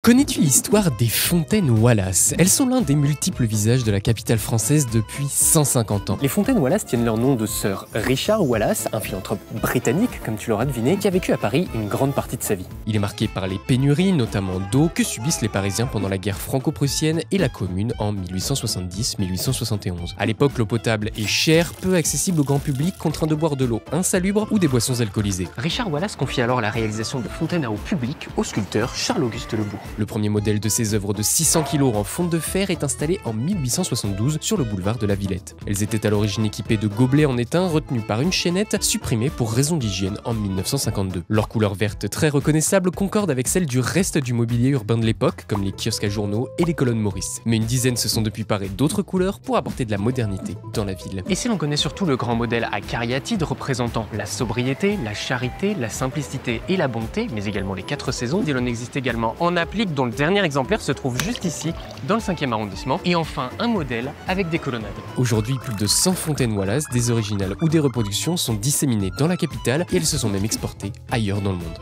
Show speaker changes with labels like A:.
A: Connais-tu l'histoire des fontaines Wallace? Elles sont l'un des multiples visages de la capitale française depuis 150 ans.
B: Les fontaines Wallace tiennent leur nom de Sir Richard Wallace, un philanthrope britannique, comme tu l'auras deviné, qui a vécu à Paris une grande partie de sa vie.
A: Il est marqué par les pénuries, notamment d'eau, que subissent les Parisiens pendant la guerre franco-prussienne et la Commune en 1870-1871. À l'époque, l'eau potable est chère, peu accessible au grand public, contraint de boire de l'eau insalubre ou des boissons alcoolisées.
B: Richard Wallace confie alors la réalisation de fontaines à eau publique au sculpteur Charles-Auguste Lebourg.
A: Le premier modèle de ces œuvres de 600 kg en fonte de fer est installé en 1872 sur le boulevard de la Villette. Elles étaient à l'origine équipées de gobelets en étain retenus par une chaînette, supprimée pour raison d'hygiène en 1952. Leur couleur verte très reconnaissable concorde avec celle du reste du mobilier urbain de l'époque, comme les kiosques à journaux et les colonnes Maurice. Mais une dizaine se sont depuis parées d'autres couleurs pour apporter de la modernité dans la ville.
B: Et si l'on connaît surtout le grand modèle à cariatide représentant la sobriété, la charité, la simplicité et la bonté, mais également les 4 saisons, il en existe également en applique dont le dernier exemplaire se trouve juste ici, dans le 5e arrondissement, et enfin un modèle avec des colonnades.
A: Aujourd'hui, plus de 100 fontaines Wallace, des originales ou des reproductions, sont disséminées dans la capitale et elles se sont même exportées ailleurs dans le monde.